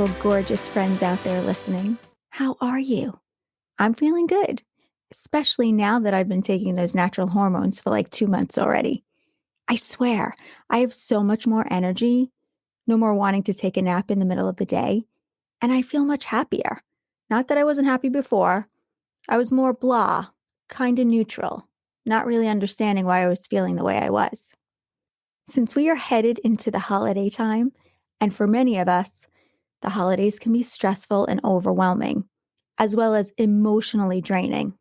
beautiful, gorgeous friends out there listening. How are you? I'm feeling good, especially now that I've been taking those natural hormones for like 2 months already. I swear, I have so much more energy, no more wanting to take a nap in the middle of the day, and I feel much happier. Not that I wasn't happy before, I was more blah, kind of neutral, not really understanding why I was feeling the way I was. Since we are headed into the holiday time, and for many of us, the holidays can be stressful and overwhelming, as well as emotionally draining.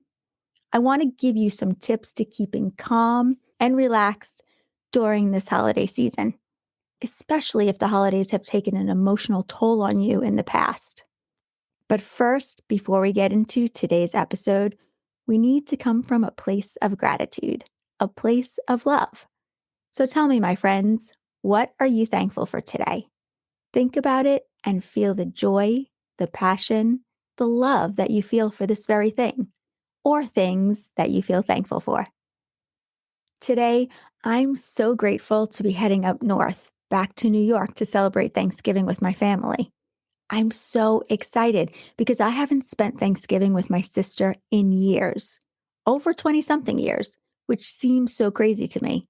I want to give you some tips to keeping calm and relaxed during this holiday season, especially if the holidays have taken an emotional toll on you in the past. But first, before we get into today's episode, we need to come from a place of gratitude, a place of love. So tell me, my friends, what are you thankful for today? Think about it and feel the joy, the passion, the love that you feel for this very thing, or things that you feel thankful for. Today, I'm so grateful to be heading up north, back to New York to celebrate Thanksgiving with my family. I'm so excited because I haven't spent Thanksgiving with my sister in years, over 20 something years, which seems so crazy to me.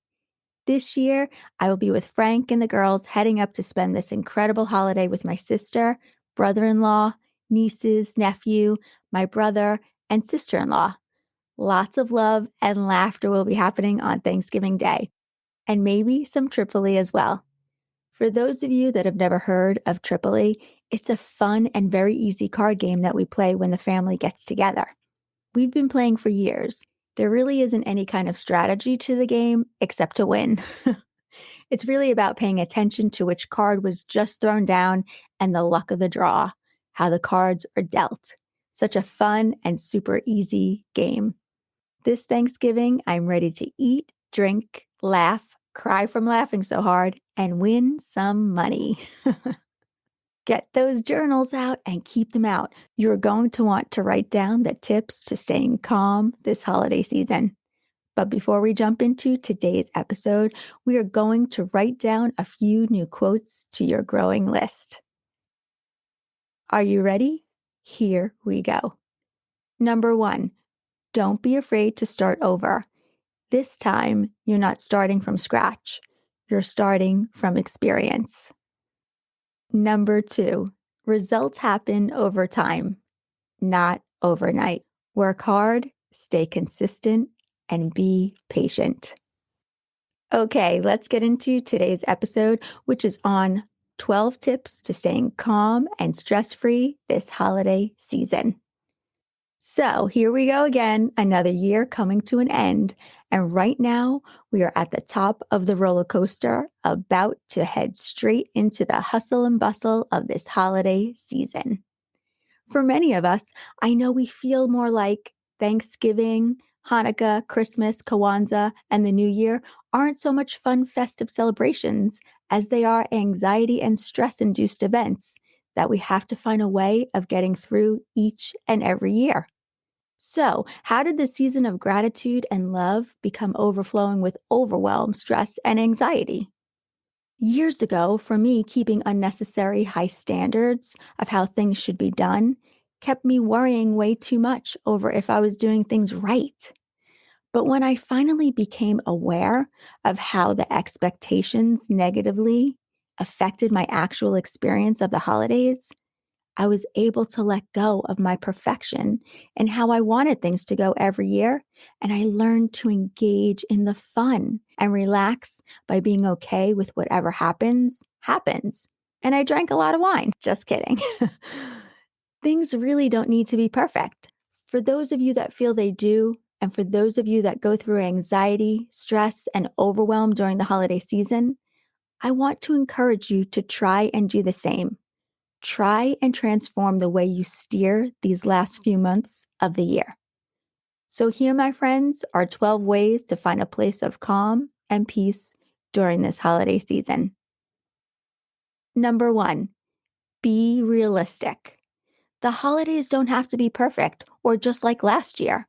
This year, I will be with Frank and the girls heading up to spend this incredible holiday with my sister, brother in law, nieces, nephew, my brother, and sister in law. Lots of love and laughter will be happening on Thanksgiving Day, and maybe some Tripoli as well. For those of you that have never heard of Tripoli, it's a fun and very easy card game that we play when the family gets together. We've been playing for years. There really isn't any kind of strategy to the game except to win. It's really about paying attention to which card was just thrown down and the luck of the draw, how the cards are dealt. Such a fun and super easy game. This Thanksgiving, I'm ready to eat, drink, laugh, cry from laughing so hard, and win some money. Get those journals out and keep them out. You're going to want to write down the tips to staying calm this holiday season. But before we jump into today's episode, we are going to write down a few new quotes to your growing list. Are you ready? Here we go. Number 1, don't be afraid to start over. This time, you're not starting from scratch. You're starting from experience. Number 2, results happen over time, not overnight. Work hard, stay consistent, and be patient. Okay, let's get into today's episode, which is on 12 tips to staying calm and stress-free this holiday season. So here we go again, another year coming to an end. And right now, we are at the top of the roller coaster, about to head straight into the hustle and bustle of this holiday season. For many of us, I know we feel more like Thanksgiving, Hanukkah, Christmas, Kwanzaa, and the New Year aren't so much fun festive celebrations as they are anxiety and stress-induced events that we have to find a way of getting through each and every year. So, how did the season of gratitude and love become overflowing with overwhelm, stress, and anxiety? Years ago, for me, keeping unnecessary high standards of how things should be done kept me worrying way too much over if I was doing things right. But when I finally became aware of how the expectations negatively affected my actual experience of the holidays, I was able to let go of my perfection and how I wanted things to go every year. And I learned to engage in the fun and relax by being okay with whatever happens, happens. And I drank a lot of wine. Just kidding. Things really don't need to be perfect. For those of you that feel they do, and for those of you that go through anxiety, stress, and overwhelm during the holiday season, I want to encourage you to try and do the same. Try and transform the way you steer these last few months of the year. So here, my friends, are 12 ways to find a place of calm and peace during this holiday season. Number 1, be realistic. The holidays don't have to be perfect or just like last year.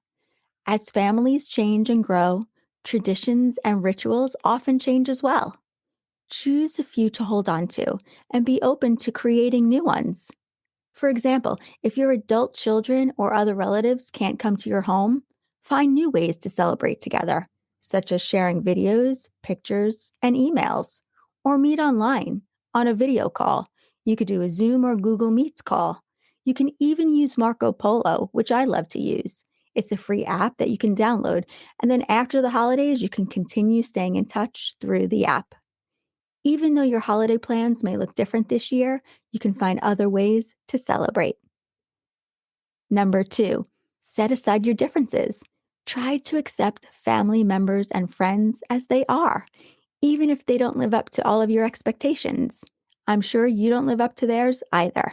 As families change and grow, traditions and rituals often change as well. Choose a few to hold on to and be open to creating new ones. For example, if your adult children or other relatives can't come to your home, find new ways to celebrate together, such as sharing videos, pictures, and emails, or meet online on a video call. You could do a Zoom or Google Meets call. You can even use Marco Polo, which I love to use. It's a free app that you can download, and then after the holidays, you can continue staying in touch through the app. Even though your holiday plans may look different this year, you can find other ways to celebrate. Number two, set aside your differences. Try to accept family members and friends as they are, even if they don't live up to all of your expectations. I'm sure you don't live up to theirs either.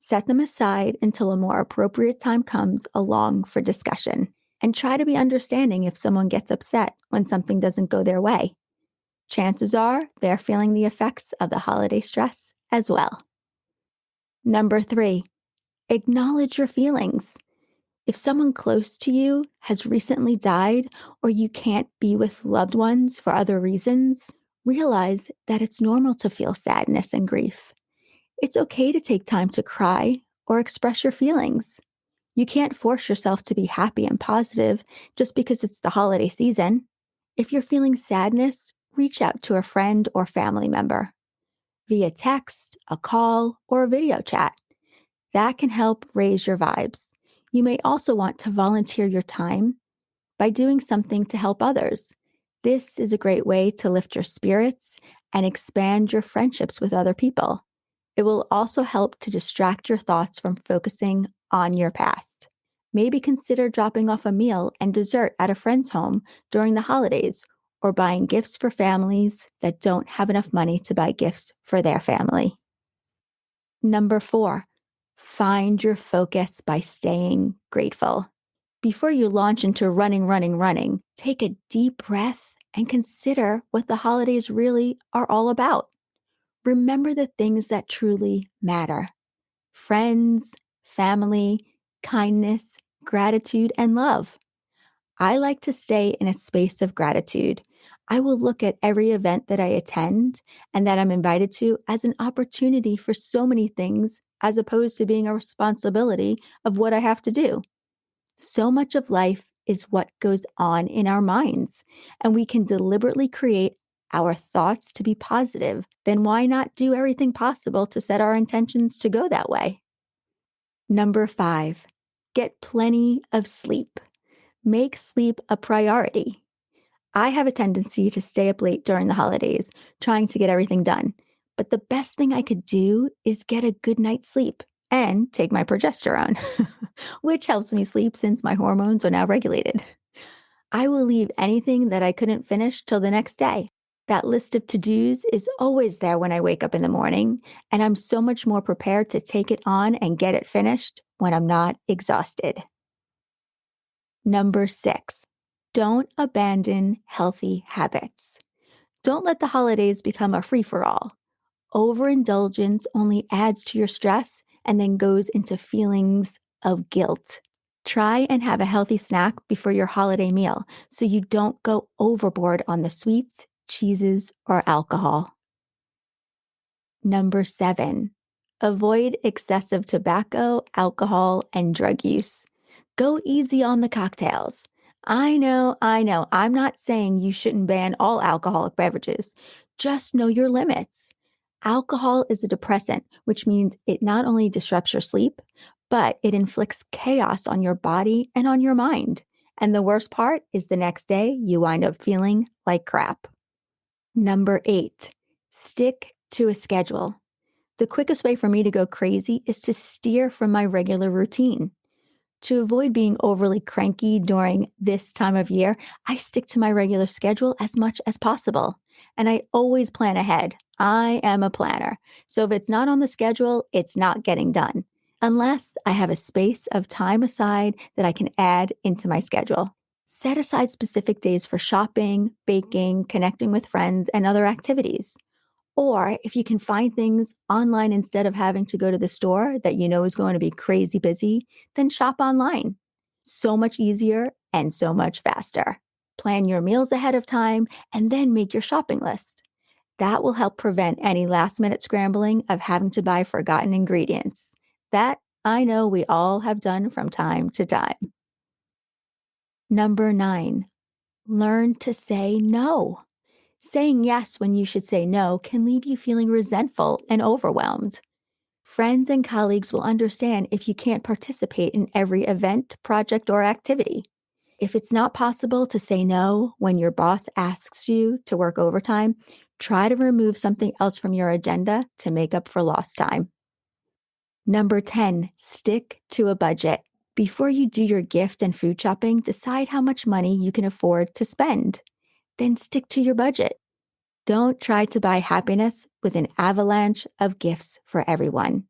Set them aside until a more appropriate time comes along for discussion, and try to be understanding if someone gets upset when something doesn't go their way. Chances are they're feeling the effects of the holiday stress as well. Number three, acknowledge your feelings. If someone close to you has recently died or you can't be with loved ones for other reasons, realize that it's normal to feel sadness and grief. It's okay to take time to cry or express your feelings. You can't force yourself to be happy and positive just because it's the holiday season. If you're feeling sadness, reach out to a friend or family member via text, a call, or a video chat. That can help raise your vibes. You may also want to volunteer your time by doing something to help others. This is a great way to lift your spirits and expand your friendships with other people. It will also help to distract your thoughts from focusing on your past. Maybe consider dropping off a meal and dessert at a friend's home during the holidays, or buying gifts for families that don't have enough money to buy gifts for their family. Number four, find your focus by staying grateful. Before you launch into running, take a deep breath and consider what the holidays really are all about. Remember the things that truly matter: friends, family, kindness, gratitude, and love. I like to stay in a space of gratitude. I will look at every event that I attend and that I'm invited to as an opportunity for so many things, as opposed to being a responsibility of what I have to do. So much of life is what goes on in our minds, and we can deliberately create our thoughts to be positive. Then why not do everything possible to set our intentions to go that way? Number five, get plenty of sleep. Make sleep a priority. I have a tendency to stay up late during the holidays, trying to get everything done. But the best thing I could do is get a good night's sleep and take my progesterone, which helps me sleep since my hormones are now regulated. I will leave anything that I couldn't finish till the next day. That list of to-dos is always there when I wake up in the morning, and I'm so much more prepared to take it on and get it finished when I'm not exhausted. Number six, don't abandon healthy habits. Don't let the holidays become a free-for-all. Overindulgence only adds to your stress and then goes into feelings of guilt. Try and have a healthy snack before your holiday meal so you don't go overboard on the sweets, cheeses, or alcohol. Number seven, avoid excessive tobacco, alcohol, and drug use. Go easy on the cocktails. I know. I'm not saying you shouldn't ban all alcoholic beverages. Just know your limits. Alcohol is a depressant, which means it not only disrupts your sleep, but it inflicts chaos on your body and on your mind. And the worst part is the next day you wind up feeling like crap. Number eight, stick to a schedule. The quickest way for me to go crazy is to steer from my regular routine. To avoid being overly cranky during this time of year, I stick to my regular schedule as much as possible. And I always plan ahead. I am a planner. So if it's not on the schedule, it's not getting done, unless I have a space of time aside that I can add into my schedule. Set aside specific days for shopping, baking, connecting with friends, and other activities. Or if you can find things online instead of having to go to the store that you know is going to be crazy busy, then shop online. So much easier and so much faster. Plan your meals ahead of time and then make your shopping list. That will help prevent any last-minute scrambling of having to buy forgotten ingredients. That I know we all have done from time to time. Number 9, learn to say no. Saying yes when you should say no can leave you feeling resentful and overwhelmed. Friends and colleagues will understand if you can't participate in every event, project, or activity. If it's not possible to say no when your boss asks you to work overtime, try to remove something else from your agenda to make up for lost time. Number 10, stick to a budget. Before you do your gift and food shopping, decide how much money you can afford to spend. Then stick to your budget. Don't try to buy happiness with an avalanche of gifts for everyone.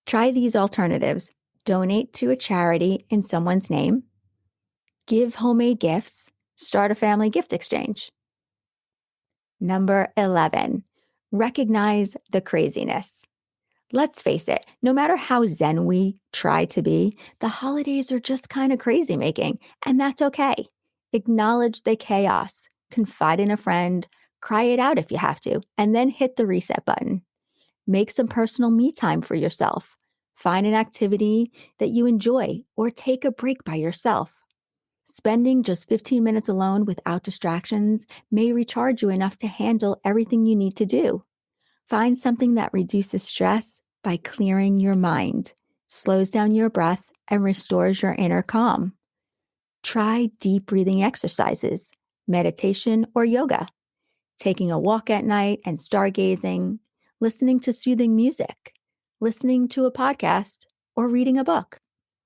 Try these alternatives. Donate to a charity in someone's name. Give homemade gifts. Start a family gift exchange. Number 11, recognize the craziness. Let's face it, no matter how zen we try to be, the holidays are just kind of crazy making, and that's okay. Acknowledge the chaos, confide in a friend, cry it out if you have to, and then hit the reset button. Make some personal me time for yourself. Find an activity that you enjoy or take a break by yourself. Spending just 15 minutes alone without distractions may recharge you enough to handle everything you need to do. Find something that reduces stress by clearing your mind, slows down your breath, and restores your inner calm. Try deep breathing exercises, meditation, or yoga, taking a walk at night and stargazing, listening to soothing music, listening to a podcast, or reading a book.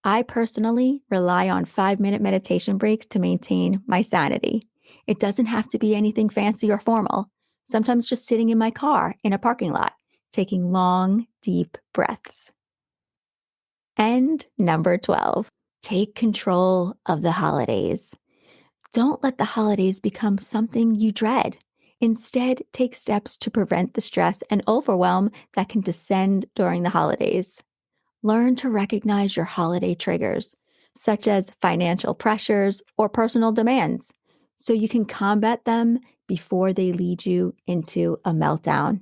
I personally rely on 5-minute meditation breaks to maintain my sanity. It doesn't have to be anything fancy or formal. Sometimes just sitting in my car in a parking lot, taking long, deep breaths. And number 12, take control of the holidays. Don't let the holidays become something you dread. Instead, take steps to prevent the stress and overwhelm that can descend during the holidays. Learn to recognize your holiday triggers, such as financial pressures or personal demands, so you can combat them before they lead you into a meltdown.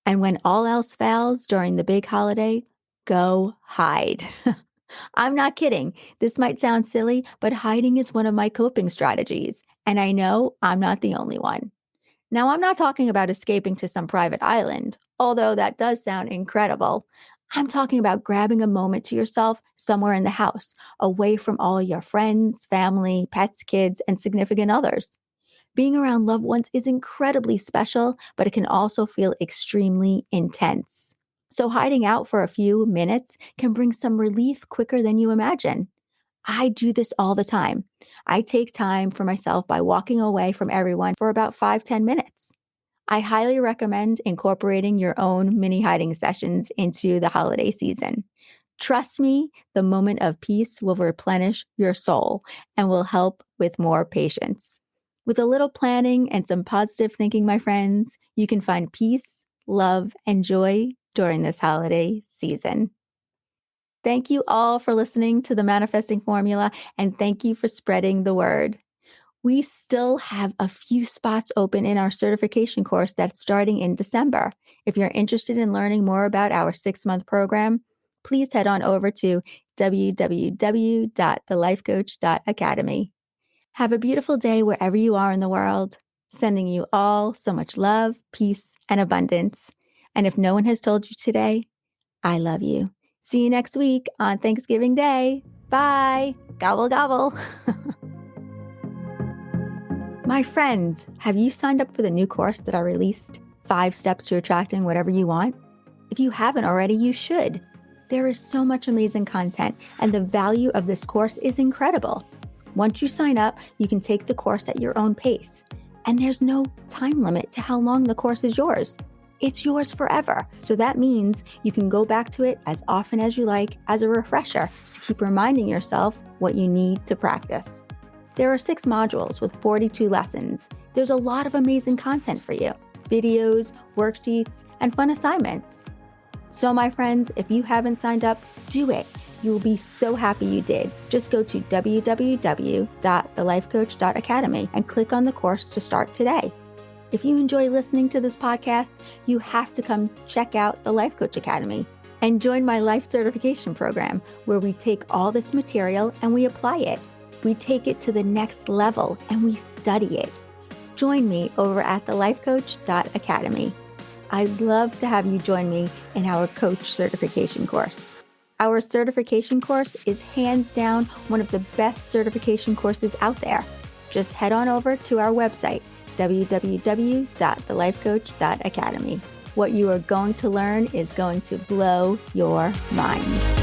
And when all else fails during the big holiday, go hide. I'm not kidding. This might sound silly, but hiding is one of my coping strategies, and I know I'm not the only one. Now, I'm not talking about escaping to some private island, although that does sound incredible. I'm talking about grabbing a moment to yourself somewhere in the house, away from all your friends, family, pets, kids, and significant others. Being around loved ones is incredibly special, but it can also feel extremely intense. So, hiding out for a few minutes can bring some relief quicker than you imagine. I do this all the time. I take time for myself by walking away from everyone for about 5-10 minutes. I highly recommend incorporating your own mini hiding sessions into the holiday season. Trust me, the moment of peace will replenish your soul and will help with more patience. With a little planning and some positive thinking, my friends, you can find peace, love, and joy during this holiday season. Thank you all for listening to the Manifesting Formula, and thank you for spreading the word. We still have a few spots open in our certification course that's starting in December. If you're interested in learning more about our 6-month program, please head on over to www.thelifecoach.academy. Have a beautiful day wherever you are in the world. Sending you all so much love, peace, and abundance. And if no one has told you today, I love you. See you next week on Thanksgiving Day. Bye. Gobble, gobble. My friends, have you signed up for the new course that I released? 5 Steps to Attracting Whatever You Want? If you haven't already, you should. There is so much amazing content, and the value of this course is incredible. Once you sign up, you can take the course at your own pace. And there's no time limit to how long the course is yours. It's yours forever. So that means you can go back to it as often as you like as a refresher to keep reminding yourself what you need to practice. There are 6 modules with 42 lessons. There's a lot of amazing content for you. Videos, worksheets, and fun assignments. So my friends, if you haven't signed up, do it. You will be so happy you did. Just go to www.thelifecoach.academy and click on the course to start today. If you enjoy listening to this podcast, you have to come check out the Life Coach Academy and join my life certification program, where we take all this material and we apply it. We take it to the next level and we study it. Join me over at thelifecoach.academy. I'd love to have you join me in our coach certification course. Our certification course is hands down one of the best certification courses out there. Just head on over to our website, www.thelifecoach.academy. What you are going to learn is going to blow your mind.